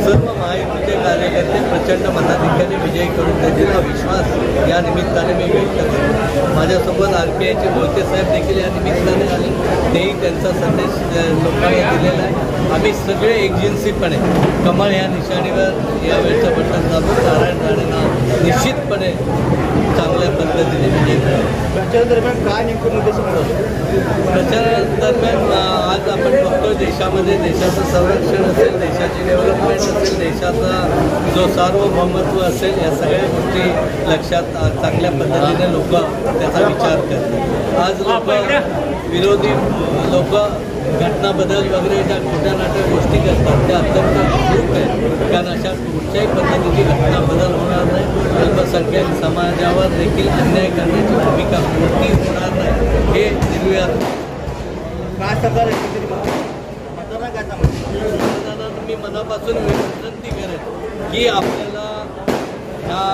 सर्व महायुतीचे कार्यकर्ते प्रचंड मताधिक्याने विजयी करून त्याचा विश्वास या निमित्ताने मी व्यक्त करतो। माझ्यासोबत RPIचे मोहिते साहेब देखील या निमित्ताने आले, तेही त्यांचा संदेश लोकांना दिलेला आहे। आम्ही सगळे एकजिनसीपणे कमळ या निशाणीवर यावेळचं बटन दाबून नारायण राणेंना निश्चितपणे चांगल्या पद्धतीने विजयी करू। प्रचारादरम्यान काय नेमकं मुद्दे समोर प्रचारादरम्यान आज आपण बघतोय देशामध्ये देशाचं संरक्षण असेल, देशाची डेव्हलपमेंट असेल, देशाचा जो सार्वभौमत्व असेल, या सगळ्या गोष्टी लक्षात चांगल्या पद्धतीने लोक त्याचा विचार करतात। आज लोक विरोधी लोक घटना बदल वगैरे ज्या खोट्या नाट्या गोष्टी करतात त्या अत्यंत चूक आहे, कारण अशा कुठच्याही पद्धतीची घटना बदल होणार नाही। अल्पसंख्याक समाजावर देखील अन्याय करण्याची भूमिका कोणती होणार नाही हे निर्विवाद मी मनापासून विनंती करेन की आपल्याला ह्या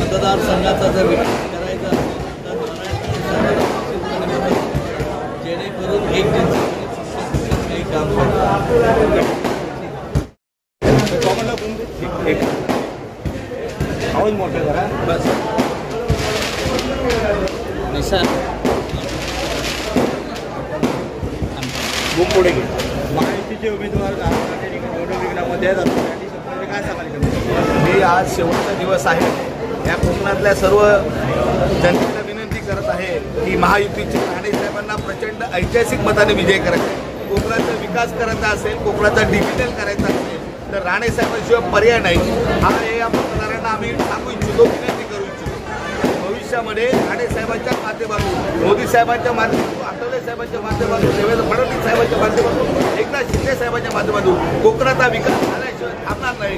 मतदारसंघाचा जर विकास करायचा असेल तर जेणेकरून एक काही काम आवाज मोठे करा बस निशाण पुढे घे। महायुतीचे उमेदवार निवडणूक रिंगणामध्ये काय सांगाल? मी आज शेवटचा दिवस आहे, या कोकणातल्या सर्व जनतेला विनंती करत आहे की महायुतीचे राणे साहेबांना प्रचंड ऐतिहासिक मताने विजय करायचा आहे। कोकणाचा विकास करायचा असेल, कोकणाचा डिजिटल करायचा असेल तर राणे साहेबांशिवाय पर्याय नाही। हा या मतदारांना आम्ही सांगू इच्छितो, विनंती करू इच्छितो। भविष्यामध्ये राणे साहेबांच्या माध्यमातून, मोदी साहेबांच्या माध्यमातून, आठवले साहेबांच्या माध्यमातून, देवेंद्र फडणवीस साहेबांच्या माध्यमातून, एकनाथ शिंदे साहेबांच्या माध्यमातून कोकणाचा विकास झाल्याशिवाय थांबणार नाही।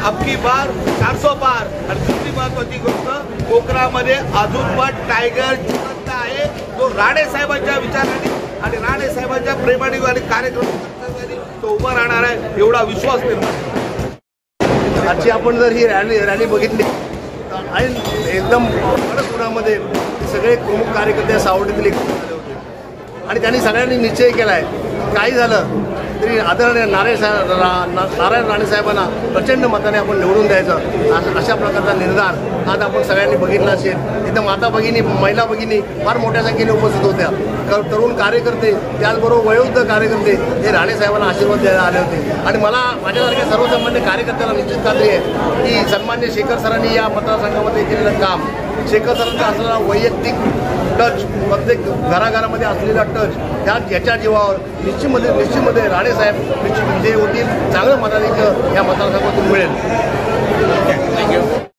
अबकी बार 400 पार। आणि दुसरी महत्वाची गोष्ट, कोकणामध्ये अजून पण टायगर जिवंत आहे, तो राणे साहेबांच्या विचाराने आणि राणे साहेबांच्या प्रेमाने आणि कार्यक्रमांनी तो उभा राहणार आहे एवढा विश्वास निर्माण. आजची आपण जर ही रॅली बघितली आणि एकदम कडक उन्हामध्ये सगळे प्रमुख कार्यकर्ते सावडीतील एकत्र झाले होते आणि त्यांनी सगळ्यांनी निश्चय केला आहे काही झालं तरी आदरणीय नारायण राणे साहेबांना प्रचंड मताने आपण निवडून द्यायचं अशा प्रकारचा निर्धार आज आपण सगळ्यांनी बघितला असेल. तिथं माता भगिनी महिला भगिनी फार मोठ्या संख्येने उपस्थित होत्या. तरुण कार्यकर्ते त्याचबरोबर वयोवृद्ध कार्यकर्ते हे राणे साहेबांना आशीर्वाद द्यायला आले होते आणि मला माझ्यासारख्या सर्वसामान्य कार्यकर्त्याला निश्चित खात्री आहे की सन्मान्य शेखर सरांनी या मतदारसंघामध्ये केलेलं काम शेखर सरांचा असलेला वैयक्तिक टच प्रत्येक घराघरामध्ये असलेला टच ह्याच्या जीवावर निश्चितमध्ये राणे साहेब निश्चित विजयी होतील. चांगलं मताधिक्य या मतदारसंघातून मिळेल.